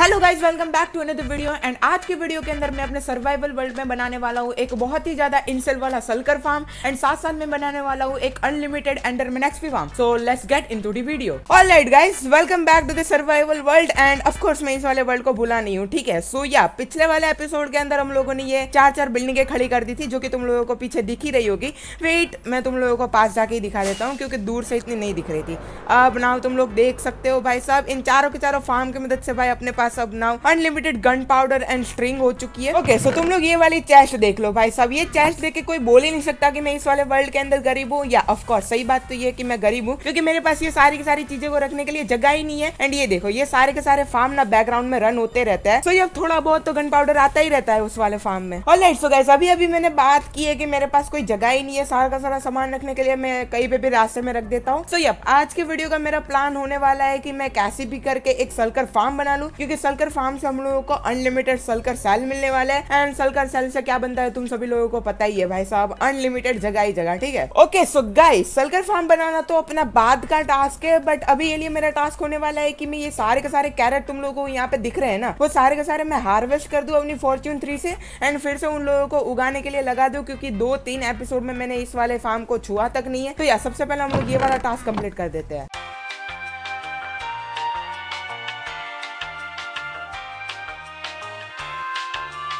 Hello guys, welcome back to another video. And आज के video के अंदर मैं अपने सर्वाइवल वर्ल्ड में बनाने वाला हूँ एक बहुत ही ज्यादा इंसेल वाला सल्कर फार्म एंड साथ साथ में बनाने वाला हूँ एक unlimited enderman XP farm. So let's get into the video. All right guys, welcome back to the survival world and of course मैं इस वाले वर्ल्ड को भूला नहीं हूँ, ठीक है। सो या पिछले वाले एपिसोड के अंदर हम लोगों ने ये चार बिल्डिंगें खड़ी कर दी थी जो कि तुम लोगों को पीछे दिख ही रही होगी। वेट, मैं तुम लोगों को पास जाके ही दिखा देता हूँ क्योंकि दूर से इतनी नहीं दिख रही थी। अब नाउ तुम लोग देख सकते हो भाई साहब, इन चारों के चारों फार्म की मदद से भाई अपने पास अब now unlimited gun powder and string हो चुकी है। ओके, सो तुम लोग ये वाली चेस्ट देख लो भाई साहब। ये चेस्ट देख के कोई बोल ही नहीं सकता कि मैं इस वाले वर्ल्ड के अंदर गरीब हूँ। या ऑफ कोर्स सही बात तो ये कि मैं गरीब हूँ क्योंकि मेरे पास ये सारी की सारी चीजें को रखने के लिए जगह ही नहीं है। एंड ये देखो, ये सारे के सारे फार्म ना बैकग्राउंड में रन होते रहता है। सो ये थोड़ा बहुत तो गन पाउडर आता ही रहता है उस वाले फार्म में। ऑलराइट, सो गाइस अभी मैंने बात की है कि मेरे पास कोई जगह ही नहीं है सारा का सारा सामान रखने के लिए। मैं कहीं पे भी रास्ते में रख देता हूँ। सो यप, आज के वीडियो का मेरा प्लान होने वाला है कि मैं कैसे भी करके एक सल्कर फार्म बना लूं क्योंकि सल्कर फार्म से हम लोगों को अनलिमिटेड सल्कर सेल मिलने वाला है। एंड सल्कर सेल से क्या बनता है तुम सभी लोगों को पता ही है भाई साहब, अनलिमिटेड जगह ही जगह, ठीक है। ओके, सो गाइस सल्कर फार्म बनाना तो अपना बाद का टास्क है, बट अभी ये लिए मेरा टास्क होने वाला है कि मैं ये सारे के सारे कैरेट तुम लोगों को यहाँ पे दिख रहे हैं ना, वो सारे के सारे मैं हार्वेस्ट कर दूं अपनी फॉर्च्यून 3 से एंड फिर से उन लोगों को उगाने के लिए लगा दूं क्योंकि 2-3 एपिसोड में मैंने इस वाले फार्म को छुआ तक नहीं है। तो या सबसे पहले हम लोग ये वाला टास्क कंप्लीट कर देते हैं।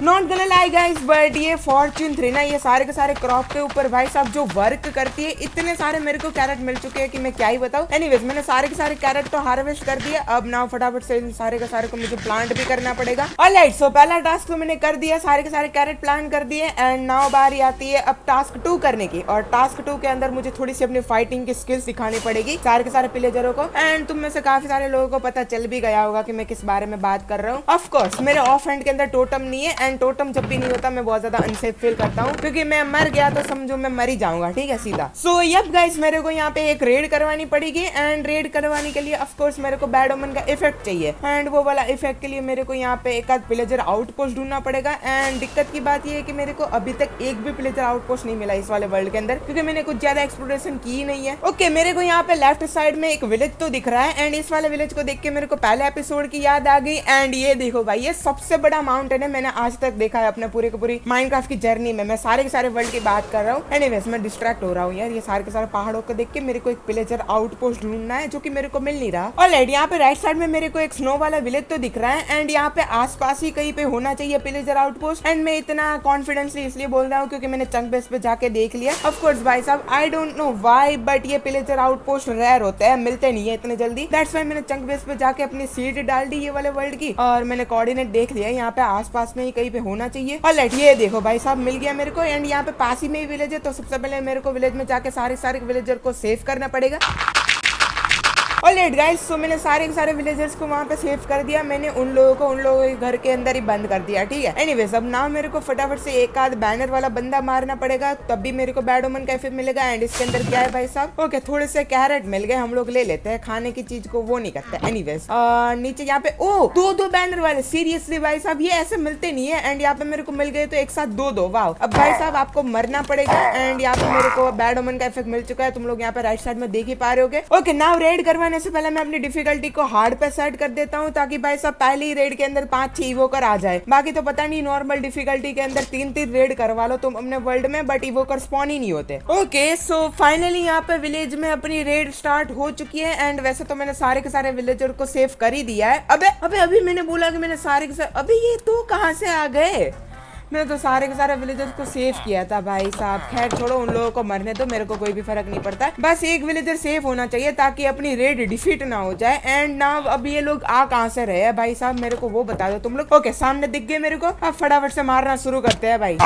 नॉट गonna lie guys, बट ये फॉर्च्यून 3 ना, ये सारे के सारे क्रॉप के ऊपर भाई साहब जो वर्क करती है, इतने सारे मेरे को कैरेट मिल चुके हैं कि मैं क्या ही बताऊं। एनीवेज, मैंने सारे के सारे कैरेट तो हार्वेस्ट कर दिया। अब नाउ फटाफट से सारे के सारे को मुझे प्लांट भी करना पड़ेगा। ऑलराइट, सो पहला टास्क तो मैंने कर दिया, सारे के सारे कैरेट प्लांट कर दिए। एंड नाउ बारी आती है अब टास्क 2 करने की। और टास्क 2 के अंदर मुझे थोड़ी सी अपनी फाइटिंग की स्किल्स दिखानी पड़ेगी सारे के सारे पिलेजरों को। एंड तुम में से काफी सारे लोगों को पता चल भी गया होगा कि मैं किस बारे में बात कर रहा हूँ। ऑफ कोर्स मेरे ऑफ हैंड के अंदर टोटम नहीं है एंड टोटम जब भी नहीं होता मैं बहुत ज्यादा अनसेफ फील करता हूँ क्योंकि मैं मर गया तो समझो मैं मर ही जाऊंगा, ठीक है सीधा। सो यप गाइस, मेरे को यहाँ पे एक रेड करवानी पड़ेगी एंड रेड करवाने के लिए ऑफ कोर्स मेरे को बैड ओमन का इफेक्ट चाहिए। एंड वो वाला इफेक्ट के लिए मेरे को यहाँ पे एक आध पिलेजर आउटपोस्ट ढूंढना पड़ेगा। एंड दिक्कत की बात ये है कि मेरे को अभी तक एक भी पिलेजर आउटपोस्ट नहीं मिला इस वाले वर्ल्ड के अंदर क्योंकि मैंने कुछ ज्यादा एक्सप्लोरेशन की ही नहीं है। ओके, मेरे को यहाँ पे लेफ्ट साइड में एक विलेज तो दिख रहा है एंड इस वाले विलेज को देख के मेरे को पहले एपिसोड की याद आ गई। एंड ये देखो भाई, ये सबसे बड़ा माउंटेन है मैंने आज तक देखा है अपने पूरे पूरी माइनक्राफ्ट की जर्नी में। मैं सारे के सारे वर्ल्ड की बात कर रहा हूँ। एनीवेज, मैं डिस्ट्रैक्ट हो रहा हूँ यार, ये सारे के सारे पहाड़ों को देख के मेरे को एक पिलेजर आउटपोस्ट ढूंढना है जो कि मेरे को मिल नहीं रहा। ऑलराइट, यहाँ पे राइट साइड में मेरे को एक स्नो वाला विलेज तो दिख रहा है एंड यहाँ पे आसपास ही कहीं पे होना चाहिए पिलेजर आउटपोस्ट। एंड मैं इतना कॉन्फिडेंसली इसलिए बोल रहा हूँ क्योंकि मैंने चंक बेस पे जाके देख लिया। ऑफ कोर्स भाई साहब, I don't know why but ये पिलेजर आउटपोस्ट रेयर होते हैं, मिलते नहीं है इतने जल्दी। दैट्स व्हाई मैंने चंक बेस पे जाके अपनी सीट डाल दी ये वाले वर्ल्ड की और मैंने कोऑर्डिनेट देख लिया, यहाँ पे आसपास में ही कहीं पे होना चाहिए। ऑलराइट, ये देखो भाई साहब, मिल गया मेरे को। एंड यहाँ पे पास ही में ही विलेज है तो सबसे पहले मेरे को विलेज में जाके सारे विलेजर को सेव करना पड़ेगा। ऑलराइट गाइस, सो मैंने सारे के सारे विलेजर्स को वहां पे सेव कर दिया। मैंने उन लोगों के घर के अंदर ही बंद कर दिया, ठीक है। एनीवेज, अब नाउ मेरे को फटाफट से एक आध बैनर वाला बंदा मारना पड़ेगा तब भी मेरे को बैड ओमन का इफेक्ट मिलेगा। एंड इसके अंदर क्या है भाई साहब, ओके थोड़े से कैरेट मिल गए, हम लोग ले लेते हैं, खाने की चीज को वो नहीं करते। एनीवेज, नीचे यहाँ पे दो बैनर वाले, सीरियसली भाई साहब ये ऐसे मिलते नहीं है। एंड यहाँ पे मेरे को मिल गए तो एक साथ दो। वाह, अब भाई साहब आपको मरना पड़ेगा। एंड यहाँ पे मेरे को बैड ओमन का इफेक्ट मिल चुका है, तुम लोग यहाँ पे राइट साइड में देख ही पा रहे होगे। ओके, नाउ रेड करवाने से पहले मैं अपनी डिफिकल्टी को हार्ड पे सेट कर देता हूँ ताकि भाई साहब पहले ही रेड के अंदर 5-6 इवोकर आ जाए। बाकी तो पता नहीं, नॉर्मल डिफिकल्टी के अंदर 3-3 रेड करवा लो तुम अपने वर्ल्ड में बट इवोकर स्पॉन ही नहीं होते। ओके, सो फाइनली यहाँ पे विलेज में अपनी रेड स्टार्ट हो चुकी है। एंड वैसे तो मैंने सारे के सारे विलेजर को सेव कर ही दिया है। अबे मैंने बोला कि मैंने सारे के सारे, अबे ये तो कहाँ से आ गए? मैंने तो सारे के सारे विलेजर्स को सेव किया था भाई साहब। खैर छोड़ो, उन लोगों को मरने दो, मेरे को कोई भी फर्क नहीं पड़ता। बस एक विलेजर सेव होना चाहिए ताकि अपनी रेड डिफीट ना हो जाए। एंड नाउ अब ये लोग आ कहाँ से रहे हैं भाई साहब, मेरे को वो बता दो तुम लोग। ओके, सामने दिख गए मेरे को। अब फटाफट से मारना शुरू करते हैं भाई।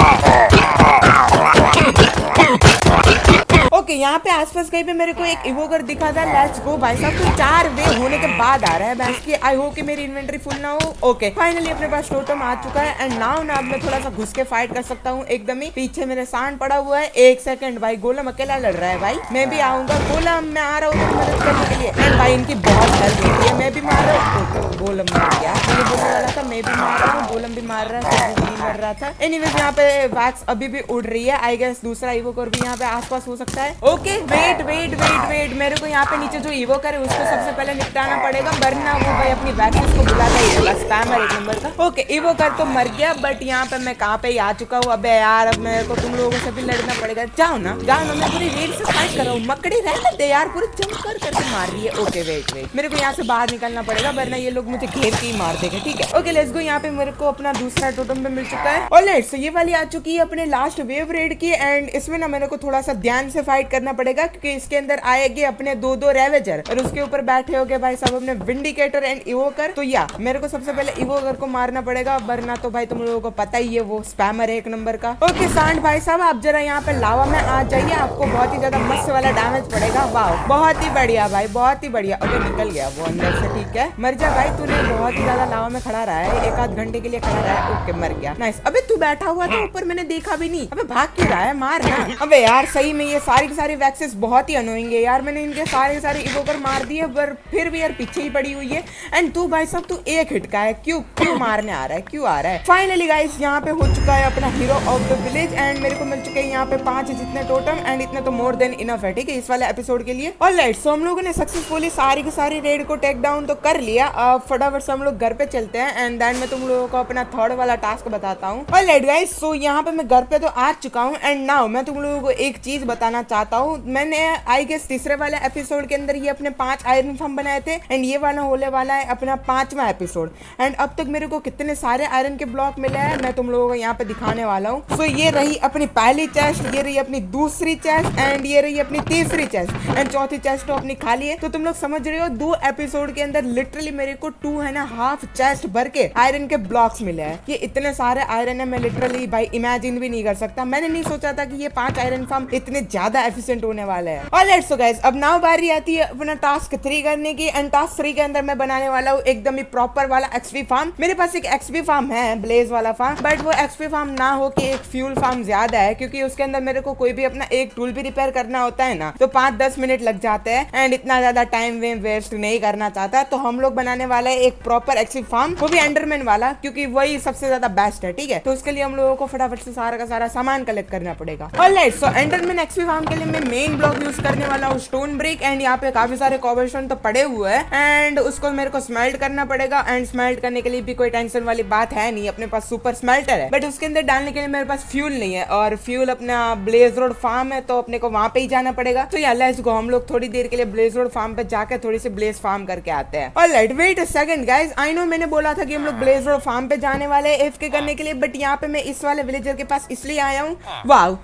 ओके, यहाँ पे आसपास कहीं पे मेरे को एक इवोकर दिखा था। लेट्स गो भाई साहब, तो 4 वे होने के बाद आ रहा है बैंस की। आई होप कि मेरी इन्वेंटरी फुल ना हो। ओके, फाइनली अपने पास टोटम आ चुका है। एंड नाउ ना अब मैं थोड़ा सा घुस के फाइट कर सकता हूँ एकदम ही। पीछे मेरे सांड पड़ा हुआ है। 1 सेकंड भाई, गोलम अकेला लड़ रहा है भाई, मैं भी आऊंगा। गोलम, मैं आ रहा हूँ मदद करने के लिए। एंड भाई इनकी बहुत हेल्प होती है, मैं भी मार रहा हूँ। गोलम मर गया, मुझे बोलने वाला था मैं भी मार रहा हूँ, गोलम भी मार रहा है, नहीं मर रहा रहा था। एनीवेज यहाँ पे वैक्स अभी भी उड़ रही है। आई गेस दूसरा इवोकर भी यहाँ पे आसपास हो सकता है। Okay wait wait wait wait, मेरे को यहाँ पे नीचे जो इवोकर है उसको सबसे पहले निपटाना पड़ेगा, वरना वो भाई अपनी वैक्स को बुलाता ही है। स्पैमर एक नंबर का। ओके इवोकर तो मर गया, बट यहाँ पे मैं कहाँ पे ही आ चुका हूँ। अबे यार अब मेरे को तुम लोगों से भी लड़ना पड़ेगा। जाओ ना मैं पूरी रेड से फाइट कर रहा हूँ। मकड़ी रहने दे यार, पूरी जंप करके मार रही है। ओके वेट वेट, मेरे को यहाँ से बाहर निकलना पड़ेगा, वरना ये लोग मुझे घेर के ही मार देंगे। ठीक है ओके लेट्स गो। यहाँ पे मेरे को अपना दूसरा टोटम पे मिल चुका है। ऑलराइट सो ये वाली आ चुकी है अपने लास्ट वेव रेड की, एंड इसमें ना मेरे को थोड़ा सा ध्यान से फाइट करना पड़ेगा, क्योंकि इसके अंदर आएंगे अपने दो रेवेजर और उसके ऊपर बैठे होगे भाई साहब अपने विंडिकेटर एंड इवोकर। तो या मेरे को सबसे पहले इवोकर को मारना पड़ेगा, वरना तो भाई तुम लोगों को पता ही है वो स्पैमर है एक नंबर का। ओके सांड भाई साहब आप जरा यहाँ पे लावा में आ जाइए, आपको बहुत ही ज्यादा मस्त वाला डैमेज पड़ेगा। वाह बहुत ही बढ़िया भाई, बहुत ही बढ़िया। ओके निकल गया वो अंदर से। ठीक है मर जा भाई, तूने बहुत ही ज्यादा लावा में खड़ा रहा है, एक आध घंटे के लिए खड़ा रहा है। ओके मर गया नाइस। अबे तू बैठा हुआ था ऊपर, मैंने देखा भी नहीं। अबे भाग क्यों रहा है, मार ना। अबे यार सही में ये सारी की सारी वैक्सेस बहुत ही अनोइंग है यार। मैंने इनके सारे इवोकर मार दिए, पर फिर भी यार पीछे ही पड़ी हुई है। एंड तू भाई साहब तू एक हिट का है, क्यों मारने आ रहा है, क्यों आ रहा है। फाइनली गाइस यहाँ पे हो चुका है अपना hero of the village, and मेरे को मिल चुके हैं यहाँ पे 5 जितने टोटम, एंड इतने तो मोर देन इनफ है। ठीक है इस वाले एपिसोड के लिए। ऑलराइट सो हम लोगों ने सक्सेसफुली सारी की सारी रेड को टेक डाउन तो कर लिया। अब फटाफट से हम लोग घर पे चलते हैं, एंड देन मैं तुम लोगों को अपना थर्ड वाला टास्क बताता हूँ। ऑलराइट गाइस सो यहाँ पे मैं घर पे तो आ चुका हूँ, एंड नाउ मैं तुम लोगों को एक चीज बताना चाहता हूँ। मैंने आई गेस तीसरे वाले एपिसोड के अंदर ये अपने 5 आयरन फॉर्म बनाए थे, एंड ये वाला होने वाला है अपना 5वां एपिसोड। एंड अब तक मेरे को कितने सारे आयरन के ब्लॉक मिले हैं मैं तुम लोगों को यहाँ पे दिखाने वाला हूँ। सो ये रही अपनी पहली चेस्ट, ये रही अपनी दूसरी चेस्ट, एंड ये रही अपनी तीसरी चेस्ट, एंड चौथी चेस्ट तो अपनी खाली है। तो तुम लोग समझ रहे हो 2 एपिसोड के अंदर लिटरली मेरे को 2.5 चेस्ट भर के आयरन के ब्लॉक्स मिले हैं। ये इतने सारे आयरन है, मैं लिटरली भाई इमेजिन भी नहीं कर सकता। मैंने नहीं सोचा था कि ये 5 आयरन फार्म इतने ज्यादा एफिशिएंट होने वाले हैं। ऑलराइट सो गाइस अब नाउ बारी आती है अपना टास्क 3 करने की, एंड टास्क 3 के अंदर मैं बनाने वाला हूँ एकदम ही प्रॉपर वाला एक्सपी फार्म। मेरे पास एक एक्सपी फार्म है ब्लेज वाला फार्म, बट वो एक्सपी फार्म ना हो कि एक फ्यूल फार्म ज्यादा है, क्योंकि उसके अंदर मेरे को कोई भी अपना एक टूल भी रिपेयर करना होता है ना, तो 5-10 मिनट लग जाते हैं, एंड इतना ज्यादा टाइम वेस्ट नहीं करना चाहता। तो हम लोग बनाने वाला है एक प्रॉपर एक्सपी फार्म, वो भी एंडरमैन वाला, क्योंकि वही सबसे ज्यादा बेस्ट है। ठीक है तो उसके लिए हम लोगों को फटाफट से सारा का सारा सामान कलेक्ट करना पड़ेगा। All right so enderman XP farm के लिए मैं मेन ब्लॉक यूज करने वाला हूँ स्टोन ब्रिक, एंड यहाँ पे काफी सारे कोबलस्टोन तो पड़े हुए हैं, एंड उसको मेरे को स्मेल्ट करना पड़ेगा। एंड स्मेल्ट करने के लिए भी कोई टेंशन वाली बात है नहीं, अपने पास सुपर स्मेल्टर है, बट उसके अंदर डालने के लिए मेरे पास फ्यूल नहीं है, और फ्यूल अपना ब्लेज रोड फार्म है, तो अपने को वहां पे ही जाना पड़ेगा। तो या लेट्स गो, हम लोग थोड़ी देर के लिए ब्लेज रोड फार्म पे जाकर थोड़ी सी ब्लेज फार्म करके आते हैं। All right wait a second guys, I know मैंने बोला था कि हम लोग ब्लेज रोड फार्म पे जाने वाले हैं एफके करने के लिए, बट यहाँ पे मैं इस वाले विलेजर के पास इसलिए आया हूँ। वाओ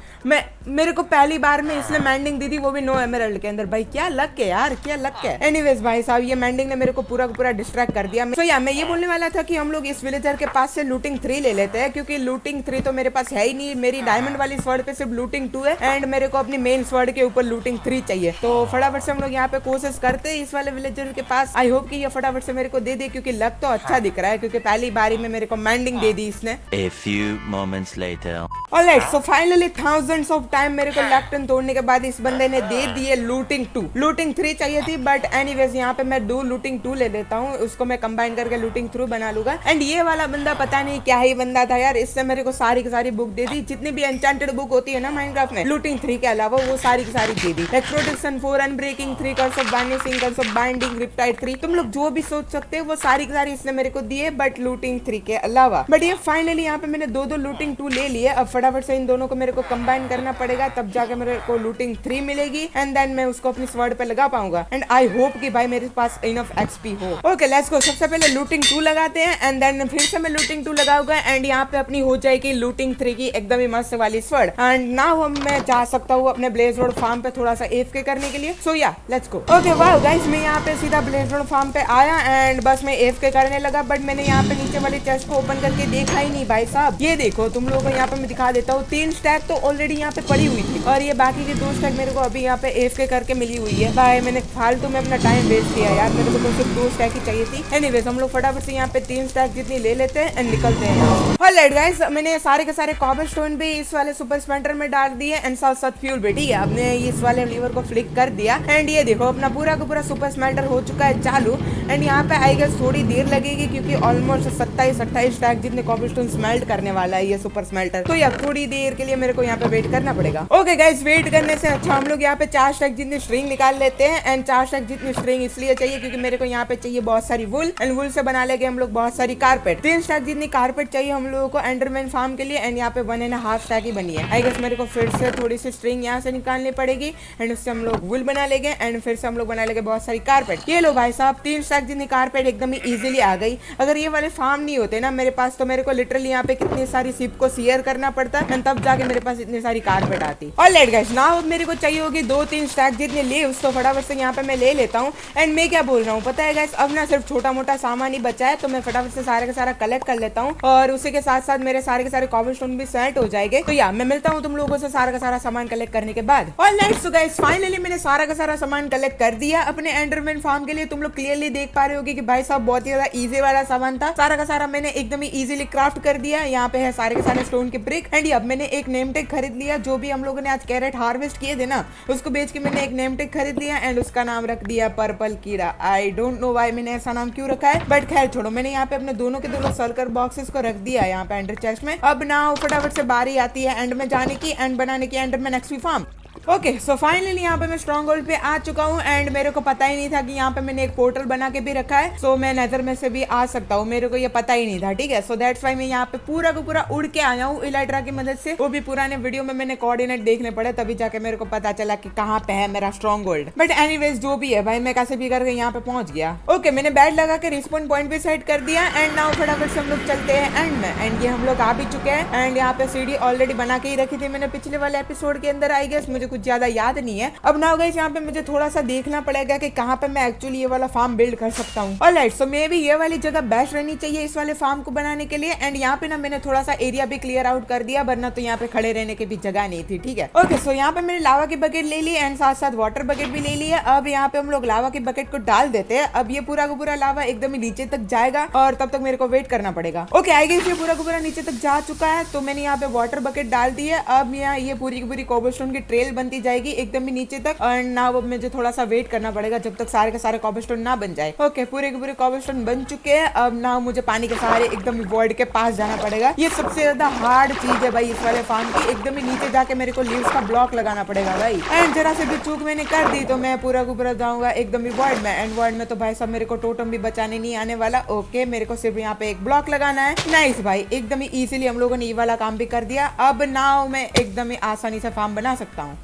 मेरे को पहली बार में इसने मैंडिंग दी थी, वो भी नो एमराल्ड के अंदर। भाई क्या लक है यार, क्या लक है। एनीवेज भाई साहब ये मैंडिंग ने मेरे को पूरा डिस्ट्रैक्ट कर दिया। तो या मैं ये बोलने वाला था कि हम लोग इस विलेजर के पास से लूटिंग 3 ले लेते हैं, क्योंकि लूटिंग 3 तो मेरे पास है ही नहीं। मेरी डायमंड वाली स्वर्ड पे सिर्फ लूटिंग 2 है, एंड मेरे को अपनी मेन स्वर्ड के ऊपर लूटिंग 3 चाहिए। तो फटाफट से हम लोग यहाँ पे कोशिश करते हैं इस वाले विलेजर के पास। आई होप कि ये फटाफट से मेरे को दे दे, क्योंकि लक तो अच्छा दिख रहा है, क्योंकि पहली बारी में मेरे को मैंडिंग दे दी इसने। A few moments later. Alright so finally thousands of time मेरे को लैक्टन तोड़ने के बाद इस बंदे ने दे दी है लूटिंग 2। लूटिंग 3 चाहिए थी, बट एनीवेज यहाँ पे मैं लूटिंग 2 ले लेता हूँ, उसको मैं कंबाइन करके लूटिंग 3 बना लूंगा। एंड ये वाला बंदा पता नहीं क्या ही बंदा था यार, इससे मेरे को सारी की सारी बुक दे दी, जितनी भी एन्चेंटेड बुक होती है ना माइनक्राफ्ट में, लूटिंग 3 के अलावा वो सारी की सारी दे दी। Like protection 4, unbreaking 3, curse of vanishing, curse of binding, riptide 3, तुम लोग जो भी सोच सकते हो वो सारी की सारी इसने मेरे को दी है, बट लूटिंग 3 के अलावा। बट ये फाइनली यहाँ पे मैंने 2 लूटिंग 2 ले लिए। अब फटाफट से इन दोनों को मेरे को कंबाइन करना पड़ेगा, तब जाके मेरे को लूटिंग 3 मिलेगी, एंड देन मैं उसको अपनी स्वर्ड पे लगा पाऊंगा। एंड आई होप कि भाई मेरे पास इनफ एक्सपी हो। ओके लेट्स गो, सबसे पहले लूटिंग 2 लगाते हैं, एंड देन फिर से मैं लूटिंग 2 लगाऊंगा, एंड यहाँ पे अपनी हो जाएगी लूटिंग 3 की एकदम ही मस्त वाली स्वर्ड। एंड नाउ हम मैं जा सकता हूँ अपने ब्लेज रोड फार्म पे थोड़ा सा एफके करने के लिए। सो या let's go. Okay wow guys, मैं यहाँ पे सीधा ब्लेज रोड फार्म पे आया, एंड बस मैं एफके करने लगा, बट मैंने यहाँ पे नीचे वाली चेस्ट को ओपन करके देखा ही नहीं भाई साहब। ये देखो तुम लोगों को यहाँ पे मैं दिखा देता हूँ, 3 स्टैक तो ऑलरेडी यहाँ पे पड़ी हुई थी, और ये बाकी की 2 स्टैक मेरे को अभी यहाँ पे एफके करके मिली हुई है। भाई मैंने फालतू में अपना टाइम वेस्ट किया यार, मेरे को तो सिर्फ 2 स्टैक ही चाहिए थी। एनीवेज हम लोग फटाफट से यहाँ पे 3 स्टैक जितनी ले लेते हैं एंड निकलते हैं। ऑलराइट गाइस, मैंने सारे के सारे कॉबलस्टोन भी इस वाले सुपर स्पेंटर में डाल दिए, एंड साथ साथ फ्यूल भी। ठीक है अब मैं इस वाले लीवर को फ्लिक कर दिया, एंड ये देखो अपना पूरा का पूरा सुपर स्मेल्टर हो चुका है चालू। एंड यहाँ पे आई गेस थोड़ी देर लगेगी क्योंकि ऑलमोस्ट 27-28 स्टैक जितने कॉबलस्टोन स्मेल्ट करने वाला है ये सुपर स्मेल्टर। तो यार थोड़ी देर के लिए मेरे को यहाँ पे वेट करना पड़ेगा। ओके गाइस, वेट करने से अच्छा हम लोग यहाँ पे 4 स्टैक जितनी स्ट्रिंग निकाल लेते हैं। एंड 4 स्टैक जितनी स्ट्रिंग इसलिए चाहिए क्योंकि मेरे को यहाँ पे चाहिए बहुत सारी वुल, एंड वुल से बना लेंगे हम लोग बहुत सारी कारपेट। 3 स्टैक जितनी कारपेट चाहिए हम लोगों को एंडरमैन फार्म के लिए। एंड यहाँ पे 1.5 स्टैक ही बनी है। आई गेस मेरे को फिर से थोड़ी सी स्ट्रिंग यहाँ से निकालनी पड़ेगी एंड उससे हम लोग वुल बना लेंगे एंड फिर से हम लोग बना लेंगे बहुत सारी कारपेट। ये लो भाई साहब, 3 स्टैक जितनी कारपेट एकदम ही इजीली आ गई। अगर ये वाले फार्म नहीं होते ना मेरे पास तो मेरे को लिटरली यहाँ पे कितनी सारी शिप को शेयर करना पड़ता है, तब जाके मेरे पास इतनी सारी कारपेट आती। ऑलराइट गाइस, नाउ मेरे को चाहिए होगी 2-3 स्टैक जितने लीव्स, तो फटाफट से यहाँ पे मैं ले लेता हूँ। एंड मैं क्या बोल रहा हूँ पता है गाइस, अब ना सिर्फ छोटा मोटा सामान ही बचा है तो मैं फटाफट से सारे का सारा कलेक्ट कर लेता हूँ और उसी के साथ साथ मेरे सारे के सारे कॉबलस्टोन भी सेट हो जाएंगे। तो या मैं मिलता हूँ तुम लोगों से सारा का सारा सामान कलेक्ट करने के बाद। ऑलराइट सो गाइस, फाइनली मैंने सारा का सारा सामान कलेक्ट कर दिया अपने एंडरमैन फार्म के लिए। तुम लोग क्लियरली देख पा रहे होगे कि भाई साहब बहुत ही ज्यादा इजी वाला सामान था। सारा का सारा मैंने एकदम ही इजीली क्राफ्ट कर दिया। यहाँ पे है सारे के सारे स्टोन के ब्रिक। एंड अब मैंने एक नेम टैग खरीद लिया। जो भी हम लोगों ने आज कैरेट हार्वेस्ट किए थे ना उसको बेच के मैंने एक नेम टैग खरीद लिया एंड उसका नाम रख दिया पर्पल कीड़ा। आई डोंट नो व्हाई मैंने ऐसा नाम क्यों रखा है, बट खैर छोड़ो। मैंने यहाँ पे अपने दोनों के दोनों सर्कल बॉक्सेस को रख दिया यहाँ पे एंडर चेस्ट में। अब ना फटाफट से बारी आती है एंड में जाने की एंड बनाने की enderman XP farm. Okay so finally यहाँ पे मैं स्ट्रॉन्ग होल्ड पे आ चुका हूँ एंड मेरे को पता ही नहीं था कि यहाँ पे मैंने एक पोर्टल बना के भी रखा है। सो मैं नजर में से भी आ सकता हूँ, मेरे को ये पता ही नहीं था। ठीक है, सो दैट्स व्हाई मैं यहाँ पे पूरा का पूरा उड़ के आया हूँ इलाइट्रा की मदद से। वो भी पुराने वीडियो में मैंने कोऑर्डिनेट देखने पड़े तभी जाके मेरे को पता चला कि कहाँ पे है मेरा स्ट्रॉन्ग होल्ड। बट एनीवेज जो भी है भाई, मैं कैसे भी करके यहाँ पे पहुंच गया। ओके, मैंने बैट लगा के रिस्पॉन पॉइंट भी सेट कर दिया एंड नाउ फटाफट से हम लोग चलते हैं एंड में। एंड ये हम लोग आ भी चुके हैं एंड यहाँ पे सीढ़ी ऑलरेडी बना के ही रखी थी मैंने पिछले वाले एपिसोड के अंदर। आई गेस मुझे कुछ ज्यादा याद नहीं है। अब ना गाइस यहाँ पे मुझे थोड़ा सा देखना पड़ेगा कि कहाँ पे मैं एक्चुअली ये वाला फार्म बिल्ड कर सकता हूँ। ऑलराइट, सो मे भी ये वाली जगह बेस्ट रहनी चाहिए इस वाले फार्म को बनाने के लिए। एंड यहाँ पे ना मैंने थोड़ा सा एरिया भी क्लियर आउट कर दिया वरना तो यहाँ पे खड़े रहने की भी जगह नहीं थी। ठीक है, ओके सो यहाँ पे मैंने लावा की बकेट ले ली एंड साथ साथ वाटर बकेट भी ले ली है। अब यहाँ पे हम लोग लावा की बकेट को डाल देते हैं। अब ये पूरा का पूरा लावा एकदम ही नीचे तक जाएगा और तब तक मेरे को वेट करना पड़ेगा। ओके, आई गेस ये पूरा का पूरा नीचे तक जा चुका है तो मैंने यहाँ पे वाटर बकेट डाल दी है। अब यहाँ ये पूरी की पूरी कोबलस्टोन की ट्रेल बनती जाएगी एकदम ही नीचे तक। एंड नाउ अब मुझे थोड़ा सा वेट करना पड़ेगा जब तक सारे के सारे कॉबलस्टोन ना बन जाए। ओके, पूरे के पूरे कॉबलस्टोन बन चुके हैं। अब नाउ मुझे पानी के सहारे एकदम वर्ल्ड के पास जाना पड़ेगा। ये सबसे ज्यादा हार्ड चीज है भाई इस वाले फार्म की। एकदम ही नीचे जाके मेरे को लीव्स का ब्लॉक लगाना पड़ेगा भाई। एंड जरा से भी चूक मैंने कर दी तो मैं पूरा को पूरा जाऊंगा एकदम ही वर्ल्ड में। एंड वर्ल्ड में तो भाई सब मेरे को टोटम भी बचाने नहीं आने वाला। ओके, मेरे को सिर्फ यहाँ पे एक ब्लॉक लगाना है। नाइस भाई, एकदम ही इजीली हम लोगों ने ये वाला काम भी कर दिया। अब नाउ मैं एकदम ही आसानी से फार्म बना सकता हूँ।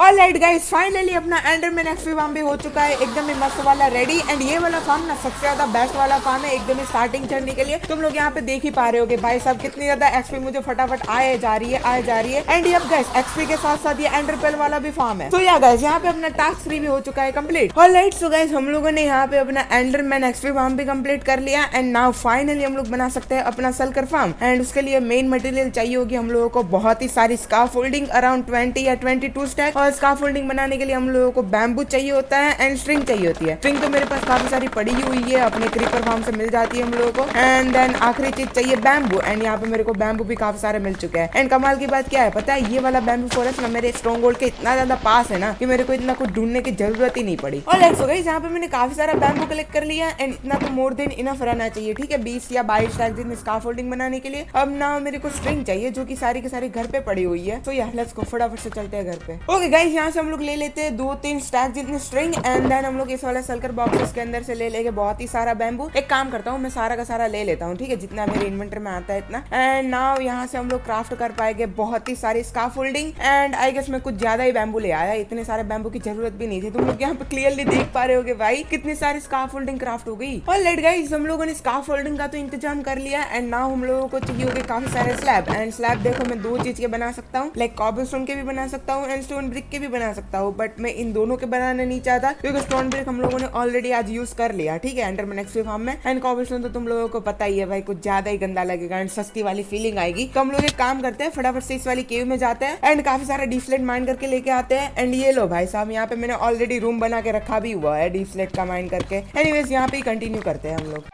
ऑलराइट गाइस, फाइनली अपना एंडरमैन एक्सपी फार्म भी हो चुका है एकदम ही मस्त वाला रेडी। एंड ये वाला फार्म ना सबसे ज्यादा बेस्ट वाला फार्म है एकदम ही स्टार्टिंग चढ़ने के लिए। तुम लोग यहाँ पे देख ही पा रहे होगे भाई साहब कितनी ज्यादा एक्सपी मुझे फटाफट आए जा रही है। एंड अब गाइस एक्सपी के साथ साथ ये एंडरपेल वाला भी फार्म है। तो या गाइस यहाँ पे अपना टास्क 3 भी हो चुका है कंप्लीट। ऑलराइट, सो गाइस हम लोगों ने यहाँ पे अपना एंडरमैन एक्सपी फार्म भी कंप्लीट कर लिया। एंड नाउ फाइनली हम लोग बना सकते हैं अपना सल्कर फार्म। एंड उसके लिए मेन मटेरियल चाहिए होगी हम लोगों को बहुत ही सारी स्काफोल्डिंग अराउंड 20 या 22 स्टैक। और स्काफोल्डिंग बनाने के लिए हम लोगों को बैम्बू चाहिए होता है एंड स्ट्रिंग चाहिए होती है। स्ट्रिंग तो मेरे पास काफी सारी पड़ी हुई है, अपने क्रीपर फार्म से मिल जाती है हम लोगों को। एंड देन आखिरी चीज चाहिए बैम्बू। एंड यहाँ पे मेरे को बैम्बू भी काफी सारे मिल चुके हैं। एंड कमाल की बात क्या है पता है, ये वाला बैम्बू फॉरेस्ट ना मेरे स्ट्रॉन्ग होल्ड के इतना ज्यादा पास है ना कि मेरे को इतना कुछ ढूंढने की जरूरत ही नहीं पड़ी। ऑलराइट सो गाइस, यहाँ पे मैंने काफी सारा बैम्बू कलेक्ट कर लिया एंड इतना तो मोर देन इनफ रहना चाहिए। ठीक है, 20 या 22 स्टैक जितनी स्काफोल्डिंग बनाने के लिए। अब ना मेरे को स्ट्रिंग चाहिए जो कि सारी की सारी घर पे पड़ी हुई है। तो यार लेट्स गो, फटाफट से चलते हैं घर पे। ओके गाइस, यहाँ से हम लोग ले लेते हैं 2-3 स्टैक जितनी स्ट्रिंग। एंड देन हम लोग इस वाले सल्कर बॉक्सेस के अंदर से ले लेंगे बहुत ही सारा बैम्बू। एक काम करता हूँ, मैं सारा का सारा ले लेता हूँ। ठीक है, जितना मेरे इन्वेंटरी में आता है इतना। एंड नाउ यहाँ से हम लोग क्राफ्ट कर पाएंगे बहुत ही सारी स्काफोल्डिंग। एंड आई गेस मैं कुछ ज्यादा ही बैम्बू ले आया, इतने सारे बैम्बू की जरूरत भी नहीं थी। तुम लोग यहाँ पे क्लियरली देख पा रहे होगे भाई कितनी सारी स्काफोल्डिंग क्राफ्ट हो गई। ऑलराइट गाइस, हम लोगों ने स्काफोल्डिंग का तो इंतजाम कर लिया। एंड नाउ हम लोगों को चाहिए होगी काफी सारे स्लैब। एंड स्लैब देखो मैं 2 चीज के बना सकता हूँ, लाइक कॉबलस्टोन के भी बना सकता हूँ एंड स्टोन ब्रिक ब्रिक के भी बना सकता हूँ, बट मैं इन दोनों के बनाना नहीं चाहता क्योंकि स्टोन ब्रिक हम लोगों ने ऑलरेडी आज यूज कर लिया, ठीक है, एंडरमैन एक्सपी फार्म में। एंड कॉबलस्टोन तो तुम लोगों को पता ही है भाई, कुछ ज्यादा ही गंदा लगेगा एंड सस्ती वाली फीलिंग आएगी। तो हम लोग एक काम करते हैं, फटाफट से इस वाली केव में जाते हैं एंड काफी सारा डीप स्लेट माइन करके लेके आते हैं। एंड ये लो भाई साहब, यहाँ पे मैंने ऑलरेडी रूम बना के रखा भी हुआ है डीप स्लेट का माइन करके। एनीवेज यहाँ पे ही कंटिन्यू करते हैं हम लोग।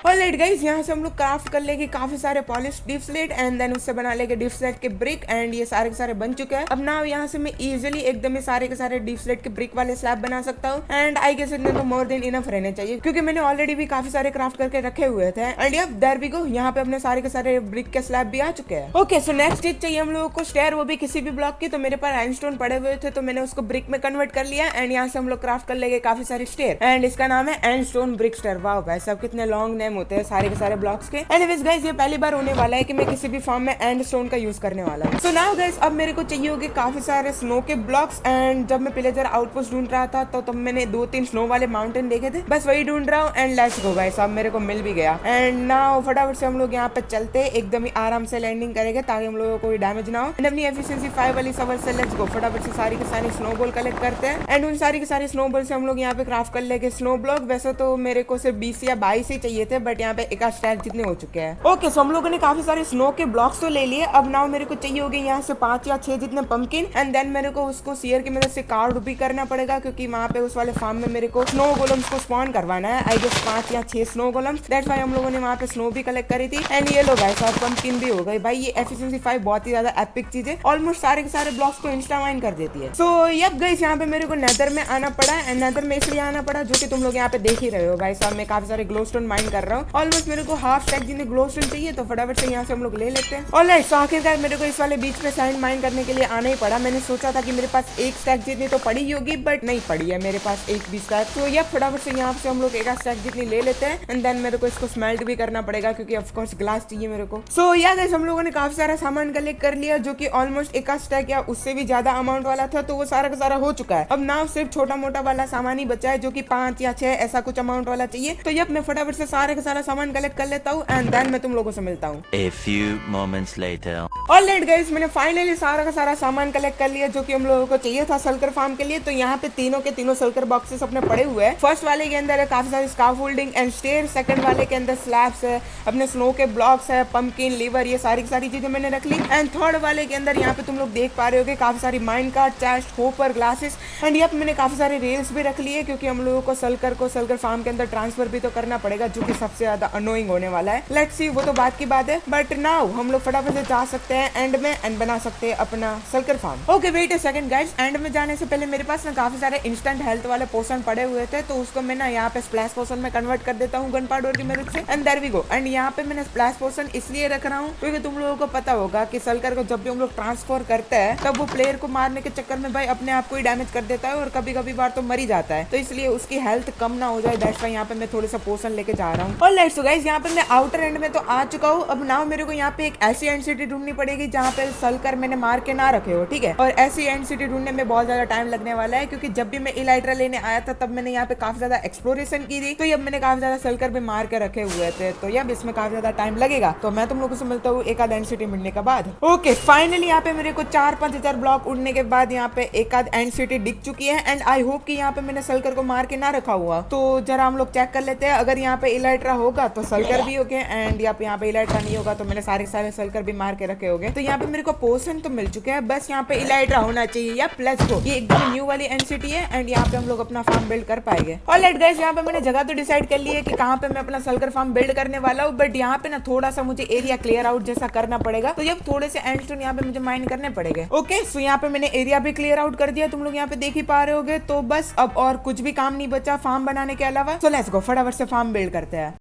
ऑलराइट गाइस, यहाँ से हम लोग क्राफ्ट कर लेंगे काफी सारे polish deepslate and then उससे बना लेंगे डीप स्लेट के ब्रिक। एंड ये सारे के सारे बन चुके हैं। अब ना यहाँ से मैं इजीली एकदम सारे के सारे डीप स्लेट के ब्रिक वाले स्लैब बना सकता हूँ। एंड आई गेस इतने तो मोर देन इनफ रहने चाहिए क्योंकि मैंने ऑलरेडी भी काफी सारे क्राफ्ट करके रखे हुए थे। एंड अब देयर वी गो, यहाँ पे अपने सारे के सारे ब्रिक के स्लैब भी आ चुके हैं। ओके, सो नेक्स्ट चीज चाहिए हम लोगों को स्टेयर, वो भी किसी भी ब्लॉक की। तो मेरे पास आइनस्टोन पड़े हुए थे तो मैंने उसको ब्रिक में कन्वर्ट कर लिया। एंड यहाँ से हम लोग क्राफ्ट कर लेंगे काफी सारे स्टेयर एंड इसका नाम है आइनस्टोन ब्रिक स्टेयर। वाह भाई सब कितने लॉन्ग नेम होते हैं सारे के सारे ब्लॉक्स के। एनीवेज गाइस, ये पहली बार होने वाला है कि मैं किसी भी फॉर्म में एंड स्टोन का यूज करने वाला हूँ। सो नाउ गाइस, अब मेरे को चाहिए होगी काफी सारे स्नो के ब्लॉक्स। एंड जब मैं पिलेजर आउटपोस्ट ढूंढ रहा था तो तब मैंने 2-3 स्नो वाले माउंटेन देखे थे, बस वही ढूंढ रहा हूँ। एंड लेट्स गो गाइस, अब मेरे को मिल भी गया। एंड नाउ फटाफट से हम लोग यहाँ पे चलते एकदम ही आराम से लैंडिंग करेंगे ताकि हम लोगों को कोई डैमेज ना हो। एंड अपनी एफिशिएंसी 5 वाली सवर से लेट्स गो, फटाफट से सारी की सारी स्नो बॉल कलेक्ट करते हैं। एंड उन सारी की सारी स्नो बॉल से हम लोग यहाँ पे क्राफ्ट कर लेंगे स्नो ब्लॉक। वैसे तो मेरे को सिर्फ 20 या 22 ही चाहिए थे, बट यहाँ पे एक स्टैक जितने हो चुके हैं। ओके, सो हम लोगों ने काफी सारे स्नो के ब्लॉक्स तो ले लिए। अब नाउ मेरे को चाहिए होगी यहाँ से 5 या 6 जितने पंपकिन। एंड देन मेरे को उसको सीयर की मदद से कार्ड भी करना पड़ेगा क्योंकि वहाँ पे उस वाले फार्म में मेरे को स्नो गोलम्स को स्पॉन करवाना है। आई गेस 5 या 6 स्नो गोलम्स, दैट्स व्हाई हम लोगों ने वहाँ पे स्नो भी कलेक्ट करी थी। एंड ये लो भाई साहब, पंपकिन भी हो गई। भाई ये एफिशिएंसी 5 बहुत ही ज्यादा एपिक चीज है, ऑलमोस्ट सारे के सारे ब्लॉक्स को इंस्टा माइन कर देती है। सो यप गाइस, यहाँ पे मेरे को नेदर में आना पड़ा। एंड नेदर में इसलिए आना पड़ा जो कि तुम लोग यहाँ पे देख ही रहे हो भाई साहब, मैं काफी सारे ग्लोस्टोन माइन कर रहा हूँ। ऑलमोस्ट मेरे को हाफ स्टैक जितने ग्लोस्टोन चाहिए, तो फटाफट से यहाँ से हम लोग ले लेते हैं। ऑलराइट, सो आखिरकार मेरे को इस वाले बीच पे सैंड माइन करने के लिए आना ही पड़ा। मैंने सोचा था कि मेरे पास एक स्टैक जितनी तो पड़ी ही होगी, बट नहीं पड़ी है मेरे पास एक भी स्टैक। तो ये फटाफट से यहाँ से हम लोग एक स्टैक जितनी ले लेते हैं। एंड देन मेरे को इसको स्मेल्ट भी करना पड़ेगा क्योंकि ऑफ कोर्स ग्लास चाहिए मेरे को। सो या गाइस, हम लोगों ने काफी सारा सामान कलेक्ट कर लिया जो कि ऑलमोस्ट एक स्टैक या उससे भी ज्यादा अमाउंट वाला था, तो वो सारा का सारा हो चुका है। अब ना सिर्फ छोटा मोटा वाला सामान ही बचा है जो कि 5 या 6 ऐसा कुछ अमाउंट वाला चाहिए। तो यप, मैं फटाफट से सारे का सारा सामान कलेक्ट कर लेता हूँ एंड देन मैं तुम लोगों से मिलता हूँ। A few moments later. Alright guys, मैंने फाइनली सारा का सारा सामान कलेक्ट कर लिया जो कि हम लोगों को चाहिए था सल्कर फार्म के लिए। तो यहाँ पे तीनों के तीनों सल्कर बॉक्सेस अपने पड़े हुए हैं। फर्स्ट वाले के अंदर है काफी सारी स्काफोल्डिंग एंड स्टेयर, सेकंड वाले के अंदर स्लैब्स है, अपने स्नो के ब्लॉक्स है, पंपकिन, लीवर, ये सारी की सारी चीजें मैंने रख ली। एंड थर्ड वाले के अंदर यहाँ पे तुम लोग देख पा रहे होगे काफी सारी mine card, chest, hopper, glasses. And यहाँ पे मैंने काफी सारे रेल्स भी रख लिए क्योंकि हम लोगों को सल्कर फार्म के अंदर ट्रांसफर भी तो करना पड़ेगा जो कि सबसे ज्यादा अनोइंग होने वाला है। लेट्स सी, वो तो बात की बात है, बट नाउ हम लोग फटाफट से जा सकते हैं एंड में एंड बना सकते हैं अपना shulker farm. Okay wait a second guys, end में जाने से पहले मेरे पास ना काफी सारे इंस्टेंट हेल्थ वाले पोशन पड़े हुए थे, तो उसको मैं ना यहाँ पे स्प्लैश पोशन में कन्वर्ट कर देता हूँ गन पाउडर की मदद से। And there we go. And यहाँ पे मैंने स्प्लैश पोशन इसलिए रख रहा हूँ क्योंकि तुम लोगों को पता होगा कि सल्कर को जब भी हम लोग ट्रांसफर करते हैं तब वो प्लेयर को मारने के चक्कर में भाई अपने आप को ही डैमेज कर देता है और कभी कभी बार तो मर ही जाता है। तो इसलिए उसकी हेल्थ कम ना हो जाए, दैट्स व्हाई यहाँ पे मैं थोड़ा सा पोशन लेके जा रहा हूँ। ऑलराइट, सो गाइस, यहाँ पे मैं आउटर एंड में तो आ चुका हूँ। अब नाउ मेरे को यहाँ पे एक ऐसी एंड सिटी ढूंढनी पड़ेगी जहाँ पे सल्कर मैंने मार के ना रखे हो, ठीक है। और ऐसी एंड सिटी ढूंढने में बहुत ज्यादा टाइम लगने वाला है क्योंकि जब भी मैं इलाइट्रा लेने आया था तब मैंने यहाँ पे काफी ज्यादा एक्सप्लोरेशन की थी, तो अब मैंने काफी ज्यादा सल्कर भी मार के रखे हुए थे, तो अब इसमें काफी ज्यादा टाइम लगेगा। तो मैं तुम लोगों से मिलता हूँ एक आध एंड सिटी मिलने के बाद। ओके, फाइनली यहाँ पे मेरे को 4-5 हजार ब्लॉक उड़ने के बाद यहाँ पे एक आध एंड सिटी दिख चुकी है। एंड आई होप कि यहाँ पे मैंने सल्कर को मार के ना रखा हुआ, तो जरा हम लोग चेक कर लेते हैं। अगर यहाँ पे इलाइट्रा होगा तो सल्कर भी होगे, एंड यहाँ पे इलाइट्रा नहीं होगा तो मैंने सारे सारे सल्कर भी मार के रखे होंगे। तो यहाँ पे मेरे को पोशन तो मिल चुके हैं, बस यहाँ पे इलाइट्रा होना चाहिए या प्लस को। ये एकदम न्यू वाली एनसीटी है एंड यहाँ पे हम लोग अपना फार्म बिल्ड कर पाएंगे। ऑलराइट गाइस, यहाँ पे मैंने जगह तो डिसाइड कर ली है कि कहाँ पे मैं अपना सल्कर फार्म बिल्ड करने वाला हूँ, बट यहाँ पे ना थोड़ा सा मुझे एरिया क्लियर आउट जैसा करना पड़ेगा, तो अब थोड़े से एंडस्टोन यहाँ पे मुझे माइन करने पड़ेंगे। ओके, सो यहाँ पे मैंने एरिया भी क्लियर आउट कर दिया, तुम लोग यहाँ पे देख ही पा रहे होगे। तो बस अब और कुछ भी काम नहीं बचा फार्म बनाने के अलावा। सो लेट्स गो, फटाफट से फार्म बिल्ड करते हैं।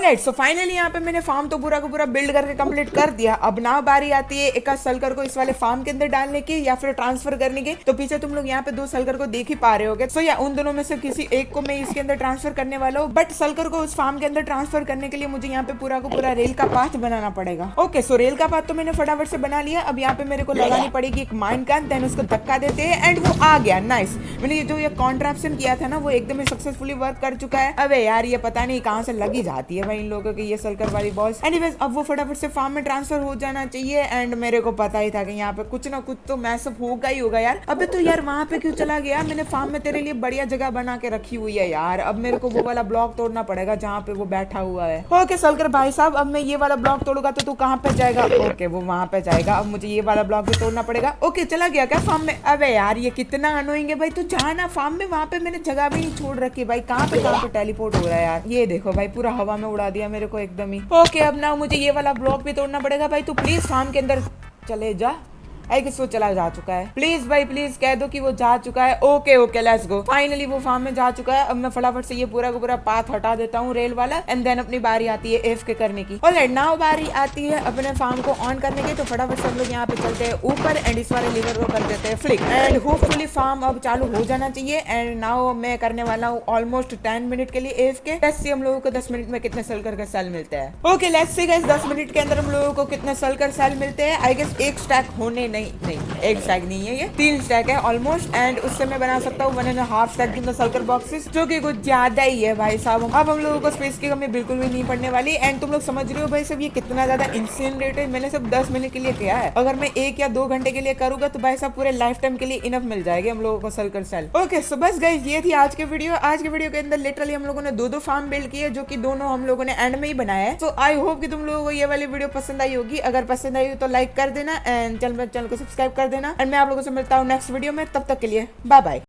ऑलराइट, सो फाइनली यहाँ पे मैंने फार्म तो पूरा का पूरा बिल्ड करके कंप्लीट कर दिया। अब ना बारी आती है एक सलकर को इस वाले फार्म के अंदर डालने की या फिर ट्रांसफर करने की। तो पीछे तुम लोग यहाँ पे 2 सलकर को देख ही पा रहे होगे। सो या उन दोनों में से किसी एक को मैं इसके अंदर ट्रांसफर करने वाला हूँ, बट सलकर को उस फार्म के अंदर ट्रांसफर करने के लिए मुझे यहाँ पे पूरा को पूरा रेल का पाथ बनाना पड़ेगा। ओके, सो रेल का पाथ तो मैंने फटाफट से बना लिया। अब यहाँ पे मेरे को लगानी पड़ेगी एक माइन गन, देन उसको धक्का देते हैं एंड वो आ गया। नाइस, मैंने ये जो ये कॉन्ट्रैप्शन किया था ना वो एकदम ही सक्सेसफुली वर्क कर चुका है। अबे यार ये पता नहीं कहाँ से लगी जाती है भाई इन लोगों की ये सलकर वाली बॉल्स। एनीवेज अब वो फटाफट से फार्म में ट्रांसफर हो जाना चाहिए एंड मेरे को पता ही था कि यहाँ पे कुछ ना कुछ तो मैसअप होगा ही होगा यार। अबे तो यार वहां पे क्यों चला गया? मैंने फार्म में तेरे लिए बढ़िया जगह बना के रखी हुई है यार। अब मेरे को वो वाला ब्लॉक तोड़ना पड़ेगा जहाँ पे वो बैठा हुआ है। ओके सलकर भाई साहब, अब मैं ये वाला ब्लॉक तोड़ूंगा तो तू कहाँ पे जाएगा? ओके वो वहां पे जाएगा। अब मुझे ये वाला ब्लॉक भी तोड़ना पड़ेगा। ओके चला गया क्या फार्म में? अबे यार ये कितना अनोइंग है भाई। तू जाना फार्म में, वहां पे मैंने जगह भी नहीं छोड़ रखी भाई। कहाँ पे टेलीपोर्ट हो रहा है यार? ये देखो भाई पूरा हवा में उड़ा दिया मेरे को एकदम ही। ओके अब ना मुझे ये वाला ब्लॉक भी तोड़ना पड़ेगा भाई। तू प्लीज फार्म के अंदर चले जा। आई गेस वो चला जा चुका है। प्लीज भाई प्लीज कह दो कि वो जा चुका है। Okay okay let's go. Finally वो फार्म में जा चुका है। अब मैं फटाफट से ये पूरा का पूरा पाथ हटा देता हूँ रेल वाला एंड देन अपनी बारी आती है एफके करने की। ऑलराइट, नाउ बारी आती है अपने फार्म को ऑन करने की। तो फटाफट से हम लोग यहाँ पे चलते हैं ऊपर एंड इस वाले लीवर को कर देते हैं फ्लिक एंड होपफुली फार्म अब चालू हो जाना चाहिए। एंड नाउ मैं करने वाला हूँ ऑलमोस्ट 10 मिनट के लिए एफके। लेट्स सी हम लोगों को 10 मिनट में कितने सलकर का सेल मिलता है। Okay let's see guys 10 minute के अंदर हम लोगों को कितने सलकर सेल मिलते हैं। आई गेस एक स्टैक होने नहीं एक स्टैक नहीं है, ये 3 स्टैक है ऑलमोस्ट एंड उससे मैं बना सकता हूँ 1.5 स्टैक इन द सलकर बॉक्सेस, जो कि कुछ ज्यादा ही है भाई साहब। अब हम लोगों को स्पेस की कमी बिल्कुल भी नहीं पड़ने वाली एंड तुम लोग समझ रहे हो भाई सब ये कितना ज्यादा इंसेन रेट है। मैंने सिर्फ 10 मिनट के लिए किया है। अगर मैं 1 या 2 घंटे के लिए करूंगा तो भाई साहब पूरे लाइफ टाइम के लिए इनफ मिल जाएगी हम लोगों को सलकर सेल। ओके सो बस गाइस ये थी आज के वीडियो। आज के वीडियो के अंदर लिटरली हम लोगों ने 2 फार्म बिल्ड किए जो कि दोनों हम लोगों ने एंड में ही बनाया है। सो आई होप कि तुम लोगों को ये वाली वीडियो पसंद आई होगी। अगर पसंद आई हो तो लाइक कर देना एंड चैनल को सब्सक्राइब कर देना एंड मैं आप लोगों से मिलता हूँ नेक्स्ट वीडियो में। तब तक के लिए बाय बाय।